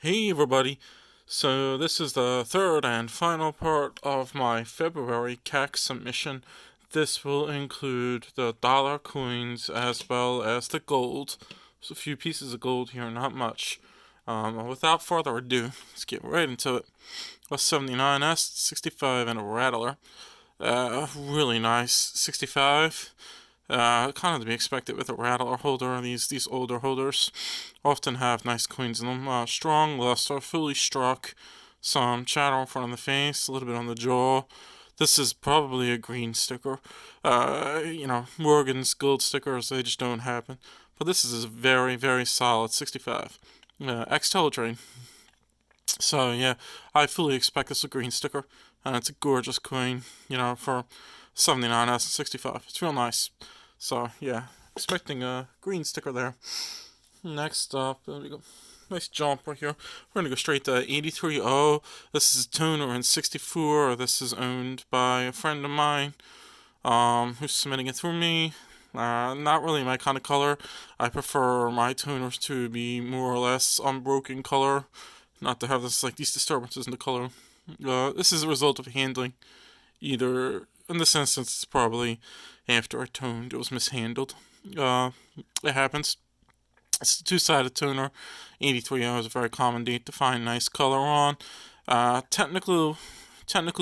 Hey everybody! So this is the third and final part of my February CAC submission. This will include the dollar coins as well as the gold. There's a few pieces of gold here, not much. Without further ado, let's get right into it. A 79S, 65, and a Rattler. Really nice 65. Kind of to be expected with a rattler holder. These older holders often have nice coins in them. Strong luster, fully struck, some chatter in front of the face, a little bit on the jaw. This is probably a green sticker. Morgan's gold stickers, they just don't happen. But this is a very, very solid 65. X-Teletrain. So yeah, I fully expect this a green sticker, and it's a gorgeous coin, for 79S and 65. It's real nice. So yeah, expecting a green sticker there. Next up, there we go. Nice jump right here. We're gonna go straight to 83O. This is a toner in 64. This is owned by a friend of mine, who's submitting it through me. Not really my kind of color. I prefer my toners to be more or less unbroken color, not to have these disturbances in the color. This is a result of handling. Either in this instance, it's probably after I toned, it was mishandled. It happens. It's a two-sided toner. 83O is a very common date to find nice color on. Technical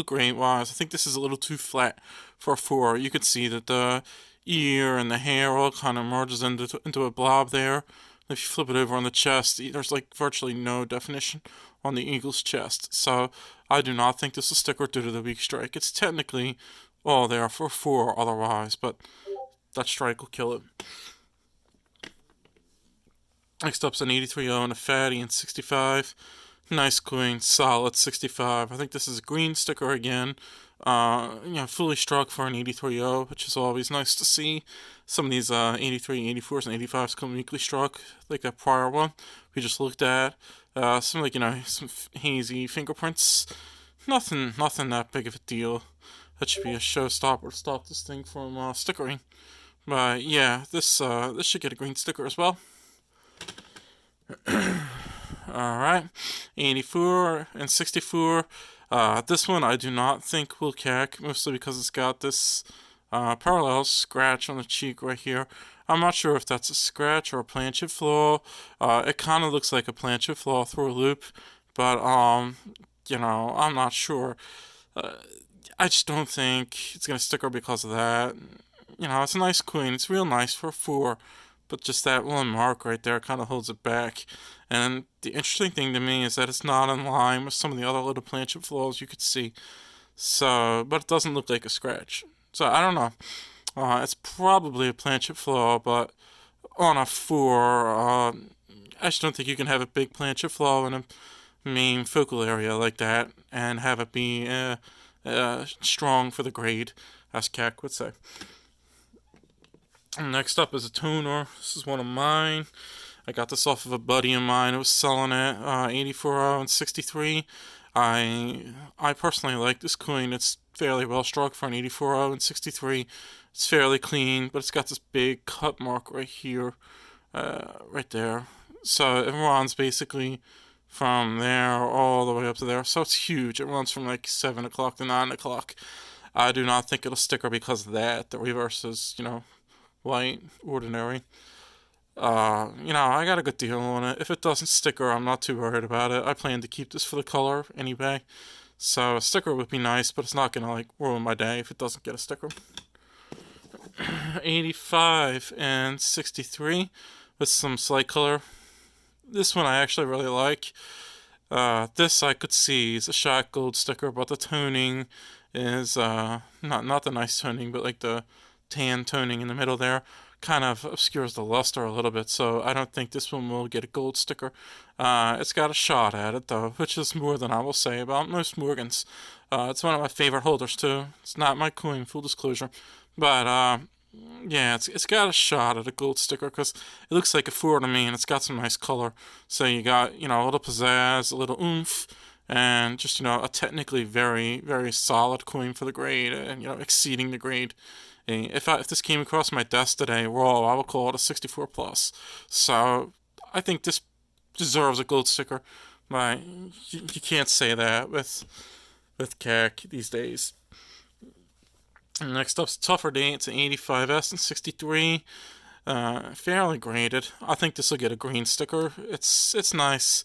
grade wise, I think this is a little too flat for a 4. You could see that the ear and the hair all kind of merges into a blob there. If you flip it over on the chest, there's virtually no definition on the eagle's chest. So I do not think this is a sticker due to the weak strike. It's technically all there for 4 otherwise, but that strike will kill it. Next up's an 83O and a fatty in 65. Nice coin, solid 65. I think this is a green sticker again. Fully struck for an 83O, which is always nice to see. Some of these 83, 84s, and 85s come weakly struck, like that prior one we just looked at. Some hazy fingerprints. Nothing that big of a deal. That should be a showstopper to stop this thing from stickering. But yeah, this should get a green sticker as well. Alright, 84 and 64. This one I do not think will CAC, mostly because it's got this parallel scratch on the cheek right here. I'm not sure if that's a scratch or a planchet flaw. It kind of looks like a planchet flaw through a loop, but I'm not sure. I just don't think it's gonna sticker because of that. It's a nice coin. It's real nice for a 4. But just that one mark right there kind of holds it back. And the interesting thing to me is that it's not in line with some of the other little planchet flaws you could see. So, but it doesn't look like a scratch. So I don't know. It's probably a planchet flaw, but on a 4, I just don't think you can have a big planchet flaw in a main focal area like that and have it be strong for the grade, as CAC would say. Next up is a toner. This is one of mine. I got this off of a buddy of mine who was selling it, 84 and 63. I personally like this coin. It's fairly well struck for an 84 and 63. It's fairly clean, but it's got this big cut mark right here, right there. So it runs basically from there all the way up to there. So it's huge. It runs from 7 o'clock to 9 o'clock. I do not think it'll sticker because of that. The reverse is, white, ordinary. I got a good deal on it. If it doesn't sticker, I'm not too worried about it. I plan to keep this for the color anyway. So a sticker would be nice, but it's not gonna ruin my day if it doesn't get a sticker. 85 and 63 with some slight color. This one I actually really like. This I could see is a shot gold sticker, but the toning is not the nice toning, but the tan toning in the middle there kind of obscures the luster a little bit, so I don't think this one will get a gold sticker. It's got a shot at it though, which is more than I will say about most Morgans. It's one of my favorite holders too. It's not my coin, full disclosure, but yeah, it's got a shot at a gold sticker because it looks like a 4 to me, and it's got some nice color. So you got a little pizzazz, a little oomph, and just a technically very, very solid coin for the grade, and exceeding the grade. If this came across my desk today raw, I would call it a 64 plus. So I think this deserves a gold sticker. But you can't say that with CAC these days. And next up's Tougher Date. It's an 85S and 63. Fairly graded. I think this will get a green sticker. It's nice.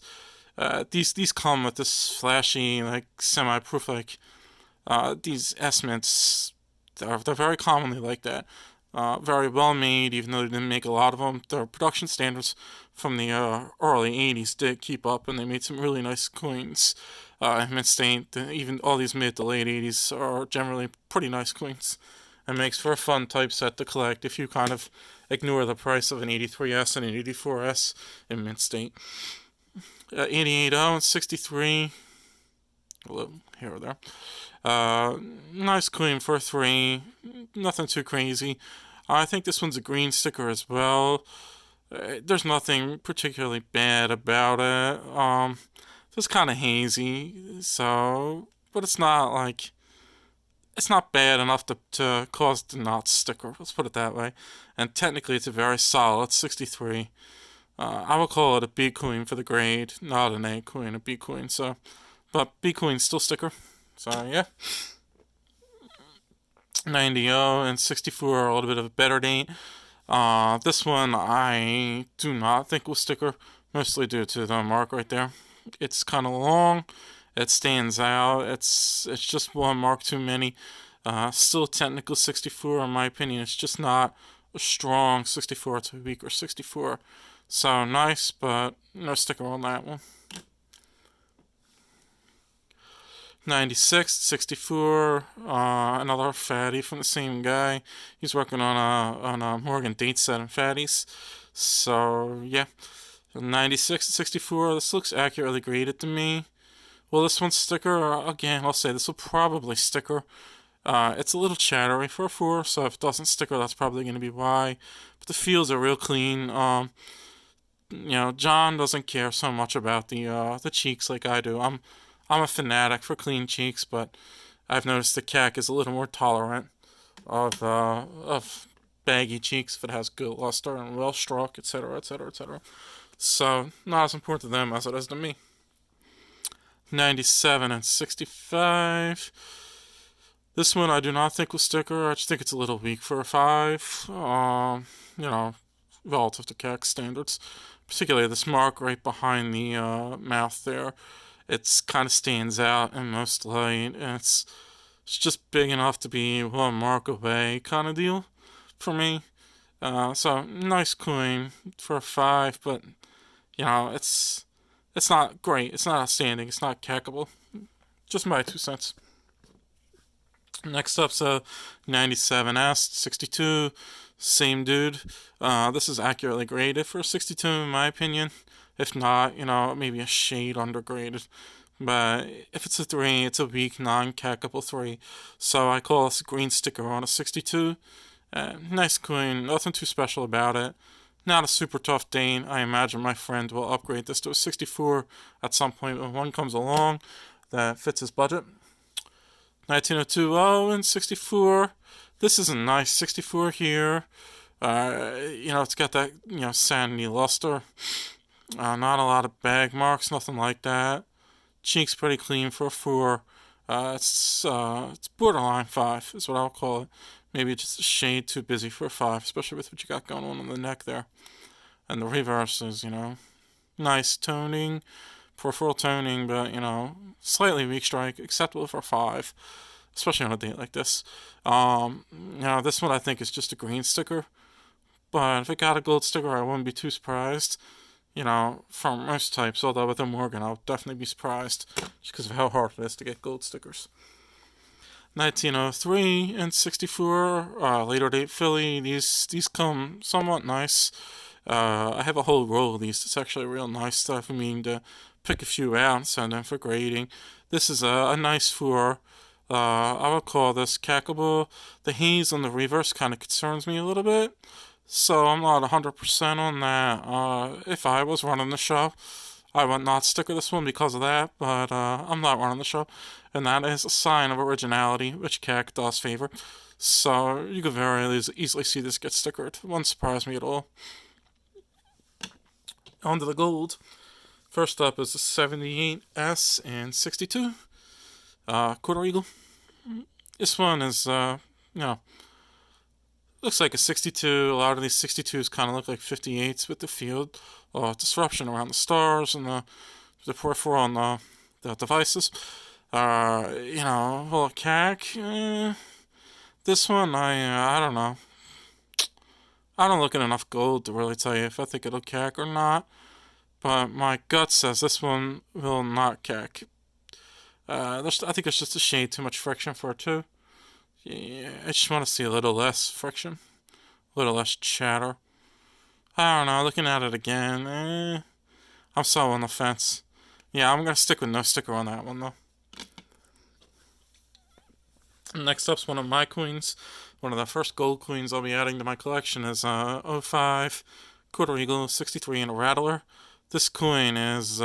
These come with this flashy, like, semi-proof, like, these S mints. They're very commonly like that. Very well made, even though they didn't make a lot of them. Their production standards from the early 80s did keep up, and they made some really nice coins. Mint State, even all these mid to late 80s are generally pretty nice coins. It makes for a fun typeset to collect if you kind of ignore the price of an 83S and an 84S in Mint State. 88 and 63. Here or there. Nice coin for a 3. Nothing too crazy. I think this one's a green sticker as well. There's nothing particularly bad about it. It's kind of hazy, so, but it's not like, it's not bad enough to cause the not sticker. Let's put it that way. And technically, it's a very solid 63. I would call it a B coin for the grade, not an A coin, a B coin. So, but B coin still sticker. So yeah. 90 and 64 are a little bit of a better date. This one I do not think will sticker, mostly due to the mark right there. It's kind of long. It stands out. It's just one mark too many. Still technical 64 in my opinion. It's just not a strong 64. It's a weaker 64. So nice, but no sticker on that one. 96, 64, another fatty from the same guy. He's working on a Morgan date set and fatties. So yeah, 96 64. This looks accurately graded to me. Will this one sticker? Again, I'll say this will probably sticker. It's a little chattery for a 4, so if it doesn't sticker, that's probably going to be why. But the feels are real clean. John doesn't care so much about the cheeks like I do. I'm a fanatic for clean cheeks, but I've noticed the CAC is a little more tolerant of baggy cheeks if it has good luster and well struck, etc., etc., etc. So not as important to them as it is to me. 97 and 65. This one I do not think will sticker. I just think it's a little weak for a 5. Relative to CAC standards. Particularly this mark right behind the mouth there. It's kind of stands out in most light, and it's just big enough to be one mark away kind of deal for me. So nice coin for a 5, but it's not great. It's not outstanding. It's not cackable. Just my 2 cents. Next up's a 97S 62. Same dude. This is accurately graded for a 62 in my opinion. If not, maybe a shade undergraded. But if it's a 3, it's a weak, non-cackable 3. So I call this a green sticker on a 62. Nice coin, nothing too special about it. Not a super tough date. I imagine my friend will upgrade this to a 64 at some point when one comes along that fits his budget. 1902 and 64. This is a nice 64 here. It's got that, sandy luster. Not a lot of bag marks, nothing like that. Cheeks pretty clean for a 4. It's borderline 5 is what I'll call it. Maybe just a shade too busy for a 5, especially with what you got going on the neck there. And the reverse is, nice toning, peripheral toning, but, slightly weak strike, acceptable for a 5, especially on a date like this. This one I think is just a green sticker, but if it got a gold sticker, I wouldn't be too surprised. For most types, although with a Morgan, I'll definitely be surprised just because of how hard it is to get gold stickers. 1903 and 64, later date Philly. These come somewhat nice. I have a whole roll of these. It's actually real nice stuff. I mean, to pick a few out and send them for grading. This is a nice 4. I would call this cackable. The haze on the reverse kind of concerns me a little bit. So I'm not 100% on that. If I was running the show, I would not sticker this one because of that, but I'm not running the show, and that is a sign of originality, which CAC does favor. So you could very easily see this get stickered. It wouldn't surprise me at all. On to the gold. First up is the 78S and 62 quarter eagle. This one is, looks like a 62. A lot of these 62s kind of look like 58s with the field disruption around the stars and the peripheral and the devices. Well, CAC. This one, I don't know. I don't look at enough gold to really tell you if I think it'll CAC or not. But my gut says this one will not CAC. I think it's just a shade too much friction for it too. Yeah, I just want to see a little less friction, a little less chatter. I don't know. Looking at it again, I'm so on the fence. Yeah, I'm gonna stick with no sticker on that one though. Next up's one of my coins. One of the first gold coins I'll be adding to my collection is 05 quarter eagle 63 and a rattler. This coin is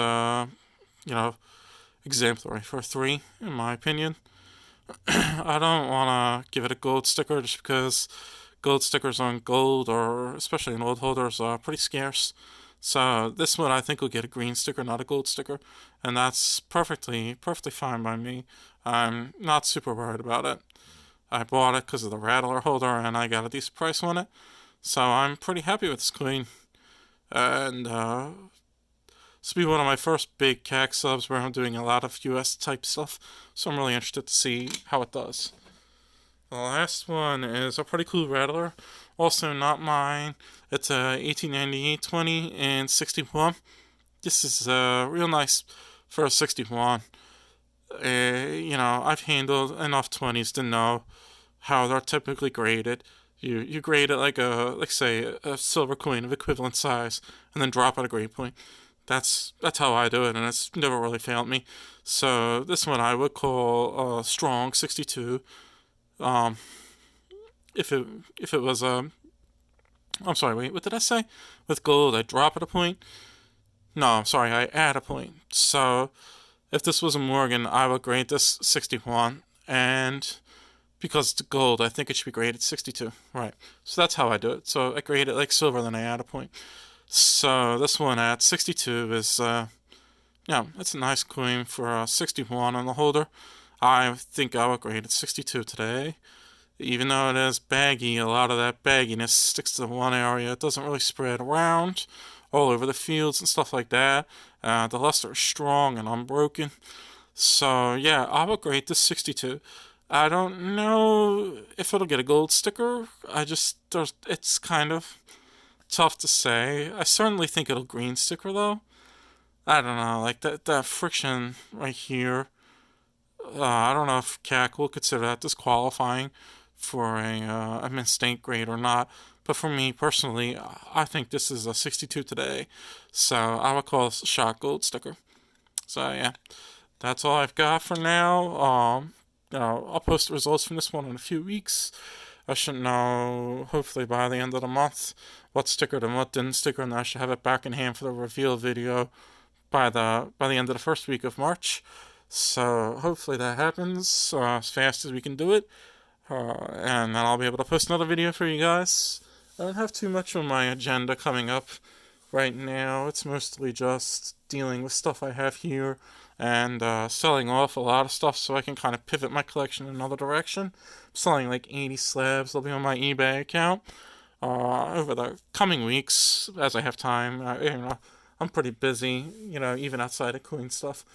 exemplary for 3 in my opinion. I don't want to give it a gold sticker just because gold stickers on gold, or especially in old holders, are pretty scarce. So this one I think will get a green sticker, not a gold sticker, and that's perfectly fine by me. I'm not super worried about it. I bought it because of the rattler holder, and I got a decent price on it, so I'm pretty happy with this coin. And this will be one of my first big CAC subs where I'm doing a lot of US type stuff, so I'm really interested to see how it does. The last one is a pretty cool rattler, also not mine. It's a 1898 20 and 61. This is real nice for a 61. I've handled enough 20s to know how they're typically graded. You grade it like say a silver coin of equivalent size, and then drop at a grade point. That's how I do it, and it's never really failed me. So this one I would call a strong 62. If it was I'm sorry, wait, what did I say? With gold, I drop at a point. No, I'm sorry, I add a point. So if this was a Morgan, I would grade this 61, and because it's gold, I think it should be graded 62. Right. So that's how I do it. So I grade it like silver, then I add a point. So this one at 62 is, it's a nice coin for 61 on the holder. I think I would grade it 62 today. Even though it is baggy, a lot of that bagginess sticks to one area. It doesn't really spread around all over the fields and stuff like that. The luster is strong and unbroken. So yeah, I would grade this 62. I don't know if it'll get a gold sticker. It's kind of tough to say. I certainly think it'll green sticker though. I don't know, like that friction right here. I don't know if CAC will consider that disqualifying for a mistake grade or not. But for me personally, I think this is a 62 today, so I would call this a shot gold sticker. So yeah, that's all I've got for now. I'll post the results from this one in a few weeks. I should know, hopefully by the end of the month, what stickered and what didn't sticker, and I should have it back in hand for the reveal video by the end of the first week of March. So hopefully that happens as fast as we can do it, and then I'll be able to post another video for you guys. I don't have too much on my agenda coming up right now. It's mostly just dealing with stuff I have here and selling off a lot of stuff so I can kind of pivot my collection in another direction. I'm selling like 80 slabs. They'll be on my eBay account over the coming weeks as I have time. I'm pretty busy, even outside of coin stuff.